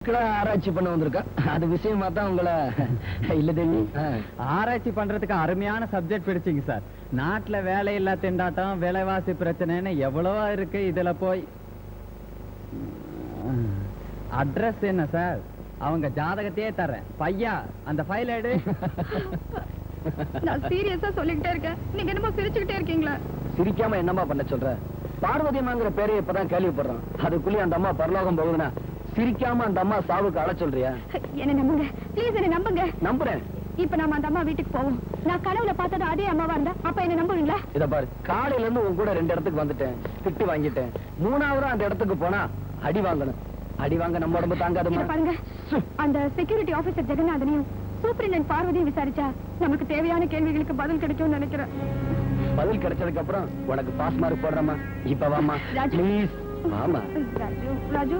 ஆராய்ச்சி பண்ண வந்திருக்கா அது விஷயமா தான் உங்களை இல்ல தேவி ஆராய்ச்சி பண்றதுக்கு அருமையான சப்ஜெக்ட் பிடிச்சிங்க சார். நாட்டுல வேலையில்லா திண்டாட்டம், விலைவாசி பிரச்சனைன்னு எவ்வளவோ இருக்கு. இதுல போய் அட்ரஸ் என்ன சார்? அவங்க ஜாதகத்தையே தர்றேன். பையா அந்த ஃபைல் எடு. நான் சீரியஸா சொல்லிக்கிட்டே இருக்கேன், நீங்க என்னமோ சிரிச்சுக்கிட்டே இருக்கீங்களா? சிரிக்காம என்னமா பண்ண சொல்ற? பார்வதிமாங்கிற பேரை இப்பதான் கேள்விப்படுறோம். அதுக்குள்ளே அந்த அம்மா பரலோகம் போகுதுன்னா சிரிக்காம அந்த அம்மா சாவுக்கு அழ சொல்றியா? என்ன நம்புங்க ப்ளீஸ், என்ன நம்புங்க. நம்புறேன். இப்ப நாம அந்த அம்மா வீட்டுக்கு போவோம். நான் கனவுல பார்த்தது அதே அம்மாவா இருந்தா அப்ப என்ன நம்புவீங்களா? இத பாரு, காலையில இருந்து உன் கூட 2 இடத்துக்கு வந்துட்டேன், திட்டு வாங்கிட்டேன். 3ஆவது அந்த இடத்துக்கு போனா அடி வாங்கணும். அடி வாங்க நம்ம உடம்பு தாங்காதுமா. பாருங்க, அந்த செக்யூரிட்டி ஆபீசர் ஜெகநாதனையும் சூப்பரிண்டென்ட் பார்வதியும் விசாரிச்சா நமக்கு தேவையான கேள்விகளுக்கு பதில் கிடைக்கும்னு நினைக்கிறேன். பதில் கிடைச்சதுக்கு அப்புறம் உனக்கு பாஸ் மார்க் போடுறமா. இப்ப வாமா ப்ளீஸ். வாமா ராஜு. ராஜு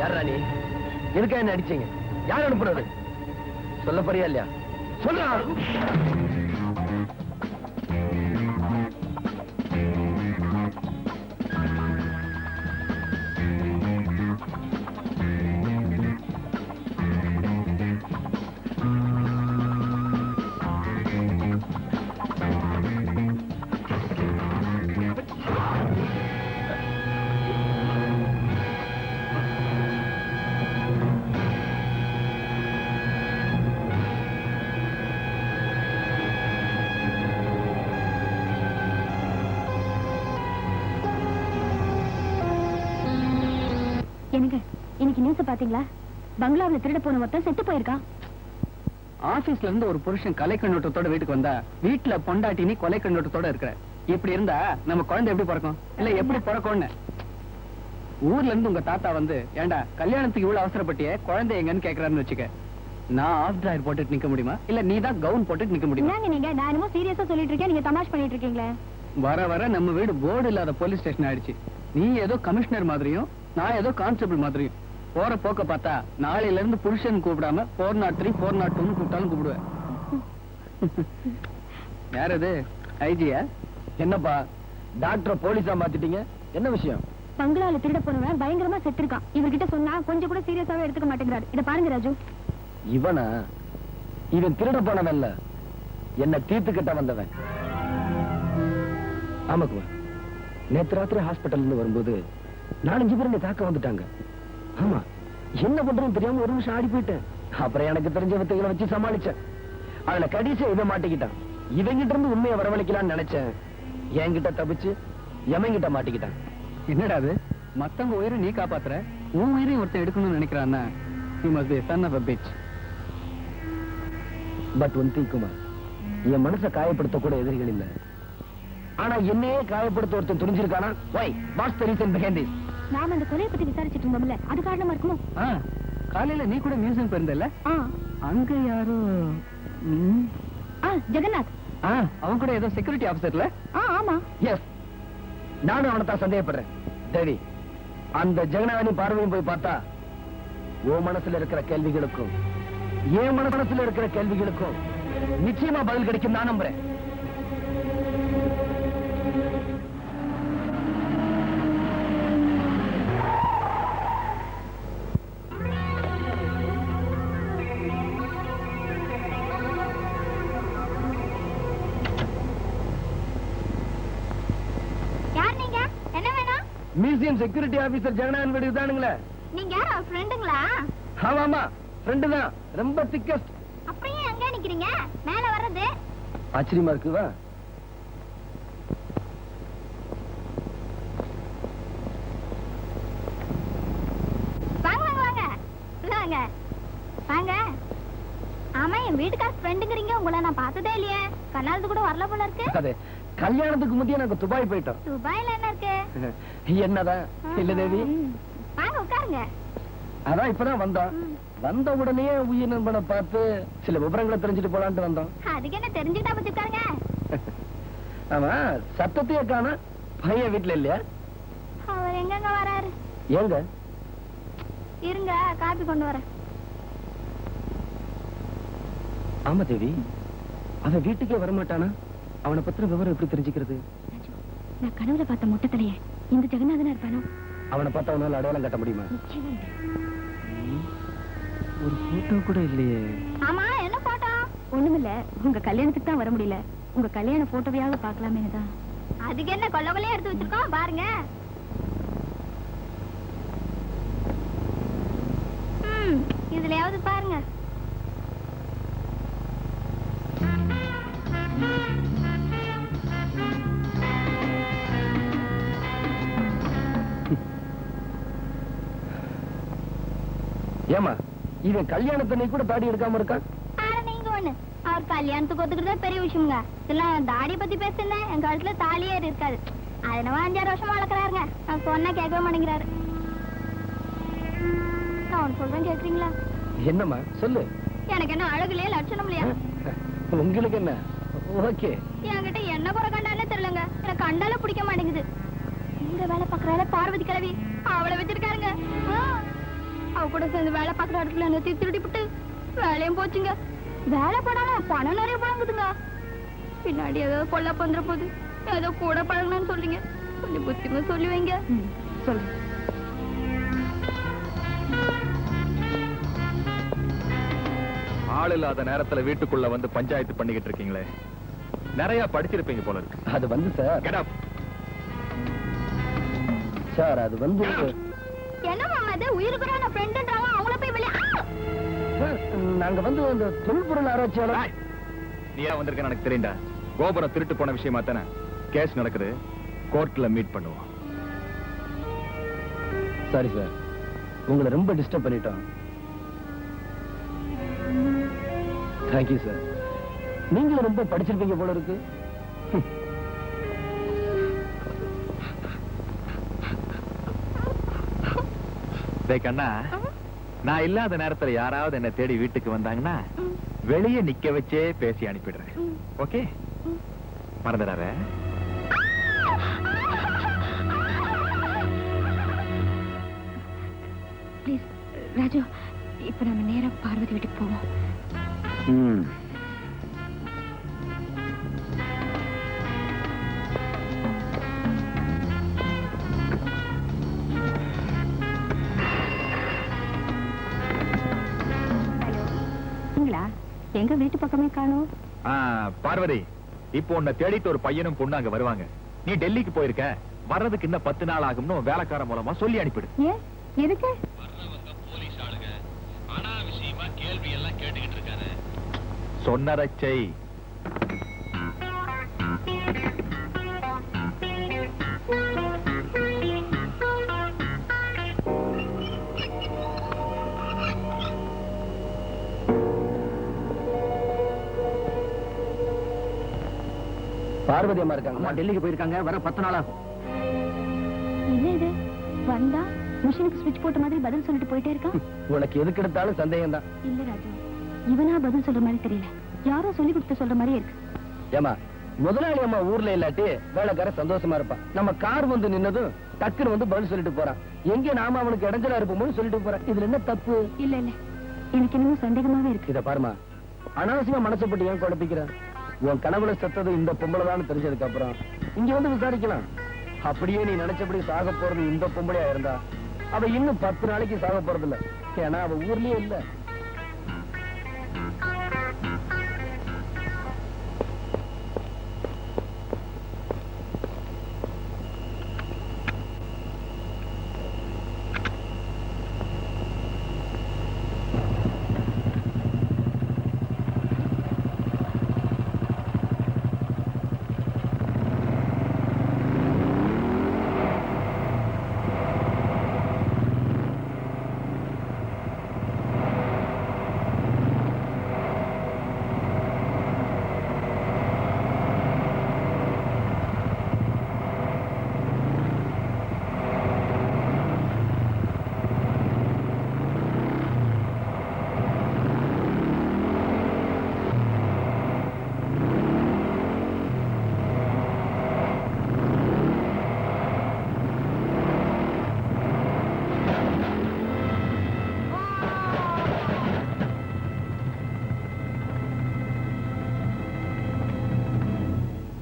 யாரா நீ? எதுக்கா என்ன அடிச்சீங்க? யார் அனுப்புறது? சொல்ல போறியா இல்லையா? சொல்றா. என்னங்க, இன்னைக்கு நியூஸ் பாத்தீங்களா? பங்களாவில திருட போன ஒருத்தன் செத்து போயிருக்கான். ஆபீஸ்ல இருந்து ஒரு புருஷன் கொலை கண்ணோட்டத்தோட வீட்டுக்கு வந்தா வீட்டுல பொண்டாட்டி நீ கொலை கண்ணோட்டத்தோட இருக்கிற. இப்படி இருந்தா நம்ம குழந்தை எப்படி பிறக்கும்? இல்ல எப்படி பிறக்கும்னு ஊர்ல இருந்து உங்க தாத்தா வந்து, ஏண்டா கல்யாணத்துக்கு இவ்வளவு அவசரப்பட்டியே, குழந்தை எங்கன்னு கேக்குறாருன்னு வச்சுக்க. நான் ஆஃப் டிரைவர் போட்டுட்டு நிக்க முடியுமா இல்ல நீ தான் கவுன் போட்டுட்டு நிக்க முடியுமா? என்னங்க நீங்க நான் என்னமோ சீரியஸா சொல்லிட்டு இருக்கேன், நீங்க தமாஷ் பண்ணிட்டு இருக்கீங்களே. வர வர நம்ம வீடு போர்டு இல்லாத போலீஸ் ஸ்டேஷன் ஆயிடுச்சு. நீ ஏதோ கமிஷனர் மாதிரியும் நான் ஏதோ கான்ஸ்டபிள் மாதிரியும். போற போக்க பார்த்தா நாளையில இருந்து புருஷன் கூப்பிடாம 403 402 கூப்பிட்டாலும் கூப்பிடுவேன். யார் அது? ஐஜியா? என்னப்பா டாக்டர் போலீஸா மாத்திட்டீங்க, என்ன விஷயம்? பங்களால திருட போனவன் பயங்கரமா செத்துருக்கான். இவர்கிட்ட சொன்னா கொஞ்சம் கூட சீரியஸாவே எடுத்துக்க மாட்டேங்கிறாரு. இத பாருங்க ராஜு. இவனா? இவன் திருட போனவன் இல்ல, என்ன தீர்த்து கட்ட வந்தவன். ஆமாக்குவா, நேத்து ராத்திரி ஹாஸ்பிட்டல் இருந்து வரும்போது 4-5 பேர் என்னை தாக்க வந்துட்டாங்க. ஆமா, என்ன பண்றதுன்னு தெரியாம ஒரு நிமிஷம் ஆடி போயிட்டேன். அப்புறம் எனக்கு தெரிஞ்ச வித்தைகளை வச்சு சமாளிச்சேன். அதுல கடைசியா இவன் மாட்டிக்கிட்டான். இவங்கிட்ட இருந்து உண்மையை வரவழைக்கலாம்னு நினைச்சேன். என்கிட்ட தப்பிச்சு எவங்கிட்ட மாட்டிக்கிட்டான். என்னடா அது? மத்தவங்க உயிரை நீ காப்பாத்துற, உன் உயிரையும் ஒருத்தன் எடுக்கணும்னு நினைக்கிறான்னா you must be a son of a bitch. But one thing Kumar, என் மனசை காயப்படுத்த கூட எதிரிகள் இல்ல. ஆனா என்னையே காயப்படுத்த ஒருத்தன் துணிஞ்சிருக்கானா? why? what's the reason behind this? நாம அந்த கொலையை பத்தி விசாரிச்சுட்டு இருந்தோம்ல, அது காரணமா இருக்குமோ? காலையில நீ கூட மியூசியம் போயிருந்தல, அங்க யாரோ ஜெகநாத். அவன் கூட ஏதோ செக்யூரிட்டி ஆபீசர்ல. ஆமா. எஸ், நானும் அவனை தான் சந்தேகப்படுறேன். தேவி, அந்த ஜெகநாதனி பார்வையும் போய் பார்த்தா உன் மனசுல இருக்கிற கேள்விகளுக்கும் என் மனசுல இருக்கிற கேள்விகளுக்கும் நிச்சயமா பதில் கிடைக்கும் நான் நம்புறேன். யார் நீங்க? என்ன வேணும்? மியூசியம் செக்யூரிட்டி ஆபீசர் ஜெகநாதன் வீடு தானுங்களே? நீங்க யாரா? ஃப்ரெண்டுங்களா? ஆமா, ஃப்ரெண்டு தான், ரொம்ப திக்கஸ்ட். அப்படியே அங்க நிக்கிறீங்க, மேல வர்றது. ஆச்சரியமா இருக்குவா? வாங்க வாங்க வாங்க, உள்ள வாங்க வாங்க. ஆமா, என் வீட்டுக்கார ஃப்ரெண்டுங்கிறீங்க, உங்களை நான் பார்த்ததே இல்லையே. கண்ணாலத்து கூட வரல போல இருக்கு. அதே கல்யாணத்துக்கு முந்தைய நாங்க துபாய் போயிட்டோம். துபாயில என்ன இருக்கு? என்னதான் இல்ல தேவி. வாங்க உட்காருங்க. அதான் இப்பதான் வந்தோம். வந்த உடனே உயிர் நண்பனை பார்த்து சில விவரங்களை தெரிஞ்சுட்டு போலான்ட்டு வந்தோம். அதுக்கு என்ன தெரிஞ்சுக்கிட்டா பத்தி உட்காருங்க. ஆமா, சத்தத்தையே காண. பையன் வீட்டுல இல்லையா? அவர் எங்கங்க வராரு? ஏங்க? இருங்க, காபி கொண்டு வரேன். ஆமா தேவி, அவன் வீட்டுக்கே வரமாட்டானா? அவனை பத்திர விவரம் எப்படி தெரிஞ்சுக்கிறது? நான் கனவுல பார்த்த மொட்டத்திலேயே இந்த ஜெகநாதனா இருப்பானோ? அவனை பார்த்து அவனால அடையாளம் கட்ட முடியுமா? ஒரு போட்டோ கூட இல்லையே. ஆமா, என்ன போட்டோ? ஒண்ணுமில்ல, உங்க கல்யாணத்துக்கு தான் வர முடியல. உங்க கல்யாண போட்டோவையாவது பார்க்கலாமே தான். அதுக்கு என்ன கொல்ல கொல்லையா எடுத்து வச்சிருக்கோம் பாருங்க. இதுலயாவது பாருங்க. ஏமா, இவன் கல்யாணத்தன்னை கூட தாடி எடுக்காம இருக்கான். நீங்க ஒண்ணு, அவர் கல்யாணத்துக்கு ஒத்துக்கிட்டதா பெரிய விஷயங்க. இதெல்லாம் தாடியை பத்தி பேசுன என் கழுத்துல தாலியே இருக்காது. அதனால 5-6 வருஷமா வளர்க்கறாருங்க. நான் சொன்னா கேட்கவே மாட்டேங்கிறாரு. நான் சொல்றேன், கேக்குறீங்களா? என்னம்மா சொல்லு. எனக்கு என்ன அழகுலயே லட்சணம் இல்லையா? உங்களுக்கு என்ன? ஓகே. என்கிட்ட என்ன குறை கண்டாலே தெரியலங்க. எனக்கு கண்டால பிடிக்க மாட்டேங்குது. இந்த வேலை பாக்குறால பார்வதி கிழவி, அவளை வச்சிருக்காருங்க. அவ கூட சேர்ந்து வேலை பாக்குற இடத்துல என்ன திருடி விட்டு வேலையும் போச்சுங்க. வேலை போடாம பணம் நிறைய பழங்குதுங்க. பின்னாடி ஏதோ கொல்ல பண்ற போது ஏதோ கூட பழகணும்னு சொல்றீங்க. கொஞ்சம் புத்திமா சொல்லி வைங்க. சொல்லு. ஆள் இல்லாத நேரத்துல வீட்டுக்குள்ள வந்து பஞ்சாயத்து பண்ணிக்கிட்டு இருக்கீங்களே, நிறைய படிச்சிருப்பீங்க போல இருக்கு. அது வந்து சார். Get up. சார் அது வந்து என்ன மாமா இது? உயிருக்குறான ஃப்ரெண்ட்ன்றாங்க, அவங்கள போய் வெளிய. சார், நாங்க வந்து அந்த தொல்பொருள் ஆராய்ச்சியாளர். ஏய், நீ ஏன் வந்திருக்கேன்னு எனக்கு தெரியும்டா. கோபுரம் திருட்டு போன விஷயமா தானே கேஸ் நடக்குது. கோர்ட்ல மீட் பண்ணுவோம். சாரி சார், உங்களை ரொம்ப டிஸ்டர்ப் பண்ணிட்டோம். Thank you sir. நீங்களும் ரொம்ப படிச்சிருப்பீங்க போல இருக்கு. டேய் கண்ணா, நான் இல்லாத நேரத்துல யாராவது என்ன தேடி வீட்டுக்கு வந்தாங்கன்னா வெளியே நிக்க வச்சே பேசி அனுப்பிடுறேன். ஓகே, மறந்துடாத. ப்ளீஸ் ராஜு, இப்ப நம்ம நேரா பார்வதி வீட்டுக்கு போவோம். எங்க வீட்டு பக்கமே காணோம். பார்வதி, இப்போ உன்னை தேடிட்டு ஒரு பையனும் பொண்ணு அங்க வருவாங்க. நீ டெல்லிக்கு போயிருக்க, வர்றதுக்கு இன்னும் 10 நாள் ஆகும்னு வேலைக்கார மூலமா சொல்லி அனுப்பிடு. ஏன், எதுக்கு? வர்றவங்க போலீஸ் ஆளுங்க, அனாவசியமா கேள்வி எல்லாம் கேட்டுக்கிட்டு இருக்காரு. சொன்னதை செய். பார்வதி அம்மா இருக்காங்க. டெல்லிக்கு போயிருக்காங்க, வர 10 நாள் ஆகும். என்ன இது, வந்தா மிஷினுக்கு ஸ்விட்ச் போட்ட மாதிரி பதில் சொல்லிட்டு போயிட்டே இருக்கான். உனக்கு எதுக்கு எடுத்தாலும் சந்தேகம் தான். இல்ல ராஜு, இவனா பதில் சொல்ற மாதிரி தெரியல, யாரோ சொல்லி கொடுத்து சொல்ற மாதிரியே இருக்கு. ஏமா, முதலாளி அம்மா ஊர்ல இல்லாட்டி வேலைக்கார சந்தோஷமா இருப்பான். நம்ம கார் வந்து நின்னதும் டக்குன்னு வந்து பதில் சொல்லிட்டு போறான். எங்க நாம அவனுக்கு இடைஞ்சலா இருப்போம்னு சொல்லிட்டு போறான். இதுல என்ன தப்பு? இல்ல இல்ல, எனக்கு இன்னும் சந்தேகமாவே இருக்கு. இத பாருமா, அனாவசியமா மனசப்பட்டு ஏன் குழப்பிக்கிற? உன் கனவுல செத்தது இந்த பொம்பளை தான் தெரிஞ்சதுக்கு அப்புறம் இங்க வந்து விசாரிக்கலாம். அப்படியே நீ நினைச்சபடி சாக போறது இந்த பொம்பளையா இருந்தா அவ இன்னும் 10 நாளைக்கு சாக போறது இல்ல. ஏன்னா அவ ஊர்லயே இல்ல.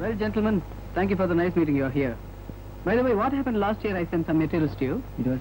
Well, gentlemen, thank you for the nice meeting you are here. By the way, what happened last year? I sent some materials to you. It was